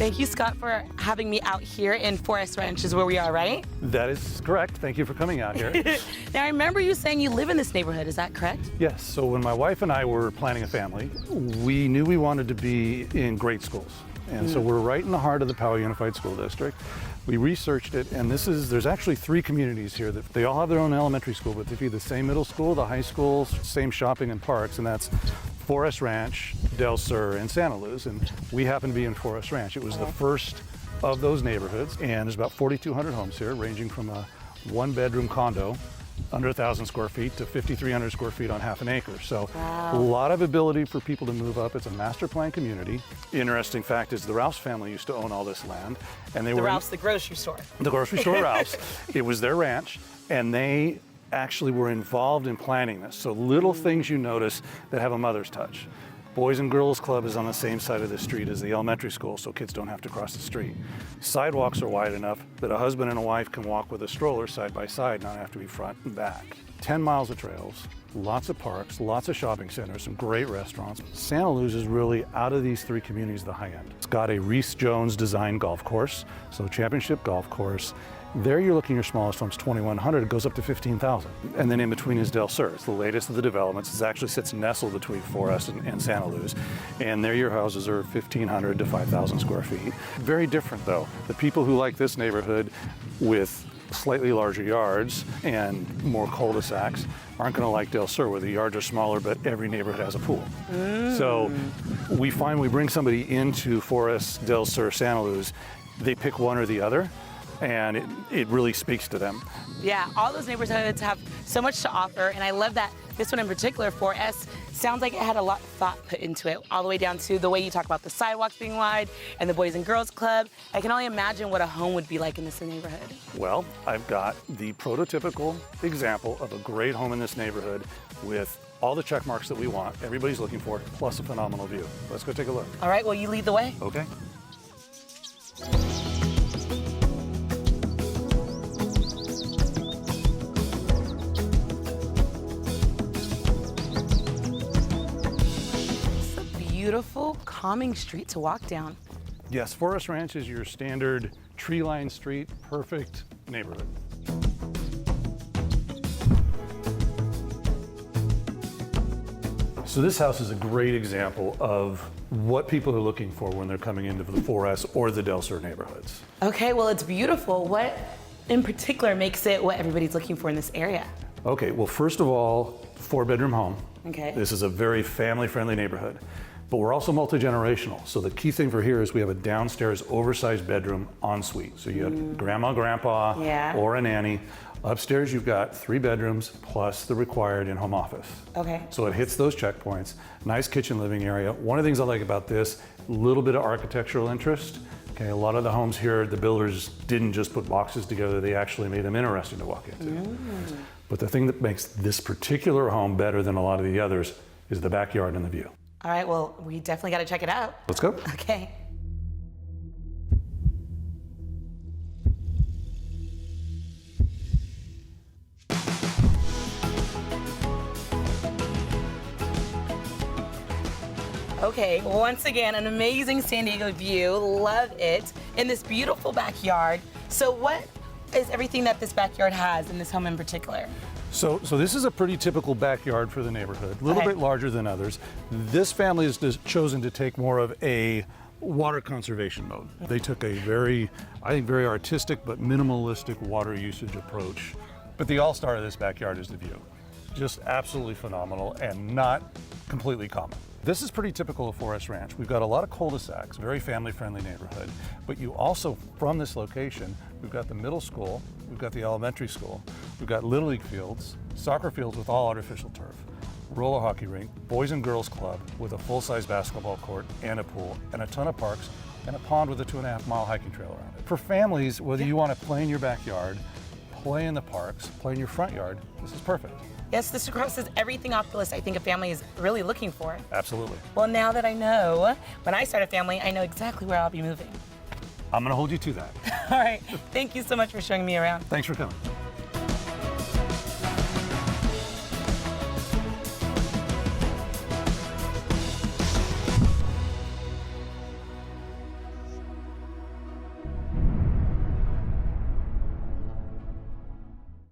Thank you, Scott, for having me out here in Forest Ranch is where we are, right? That is correct. Thank you for coming out here. Now, I remember you saying you live in this neighborhood. Is that correct? Yes. So when my wife and I were planning a family, we knew we wanted to be in great schools. And so we're right in the heart of the Poway Unified School District. We researched it, and there's actually 3 communities here that they all have their own elementary school, but they feed the same middle school, the high school, same shopping and parks, and that's Forest Ranch, Del Sur, and Santaluz, and we happen to be in Forest Ranch. It was the first of those neighborhoods, and there's about 4,200 homes here, ranging from a 1-bedroom condo under 1,000 square feet to 5,300 square feet on half an acre. So a lot of ability for people to move up. It's a master plan community. Interesting fact is the Rouse family used to own all this land, and they were Rouse, the grocery store. The grocery store Rouse. It was their ranch, and they actually were involved in planning this. So little things you notice that have a mother's touch. Boys and Girls Club is on the same side of the street as the elementary school, so kids don't have to cross the street. Sidewalks are wide enough that a husband and a wife can walk with a stroller side by side, not have to be front and back. 10 miles of trails, lots of parks, lots of shopping centers, some great restaurants. Santaluz is really, out of these 3 communities, the high end. It's got a Reese Jones designed golf course, so championship golf course. There you're looking, your smallest home's 2,100, it goes up to 15,000. And then in between is Del Sur. It's the latest of the developments. It actually sits nestled between Forest and Santaluz. And there your houses are 1,500 to 5,000 square feet. Very different though. The people who like this neighborhood with slightly larger yards and more cul-de-sacs aren't going to like Del Sur, where the yards are smaller, but every neighborhood has a pool. So we find we bring somebody into Forest, Del Sur, Santaluz, they pick one or the other, and it really speaks to them. Yeah, all those neighborhoods have so much to offer, and I love that this one in particular, 4S, sounds like it had a lot of thought put into it, all the way down to the way you talk about the sidewalks being wide and the Boys and Girls Club. I can only imagine what a home would be like in this neighborhood. Well, I've got the prototypical example of a great home in this neighborhood with all the check marks that we want, everybody's looking for, plus a phenomenal view. Let's go take a look. All right, well, you lead the way. Okay. Beautiful, calming street to walk down. Yes, Forest Ranch is your standard tree-lined street, perfect neighborhood. So this house is a great example of what people are looking for when they're coming into the 4S or the Del Sur neighborhoods. Okay, well, it's beautiful. What in particular makes it what everybody's looking for in this area? Okay, well, first of all, 4-bedroom home. Okay. This is a very family-friendly neighborhood. But we're also multi-generational. So the key thing for here is we have a downstairs oversized bedroom ensuite. So you have grandma, grandpa, or a nanny. Upstairs you've got 3 bedrooms plus the required in-home office. Okay. So it hits those checkpoints. Nice kitchen living area. One of the things I like about this, a little bit of architectural interest. Okay, a lot of the homes here, the builders didn't just put boxes together, they actually made them interesting to walk into. But the thing that makes this particular home better than a lot of the others is the backyard and the view. All right, well, we definitely got to check it out. Let's go. Okay. Okay, once again, an amazing San Diego view. Love it. In this beautiful backyard. So what is everything that this backyard has in this home in particular? So this is a pretty typical backyard for the neighborhood, a little bit larger than others. This family has chosen to take more of a water conservation mode. They took a very, I think, very artistic but minimalistic water usage approach. But the all-star of this backyard is the view. Just absolutely phenomenal and not completely common. This is pretty typical of Forest Ranch. We've got a lot of cul-de-sacs, very family-friendly neighborhood, but you also, from this location, we've got the middle school, we've got the elementary school, we've got Little League fields, soccer fields with all artificial turf, roller hockey rink, Boys and Girls Club with a full-size basketball court and a pool, and a ton of parks, and a pond with a 2.5-mile hiking trail around it. For families, whether you want to play in your backyard, play in the parks, play in your front yard, this is perfect. Yes, this crosses everything off the list I think a family is really looking for. Absolutely. Well, now that I know, when I start a family, I know exactly where I'll be moving. I'm going to hold you to that. All right. Thank you so much for showing me around. Thanks for coming.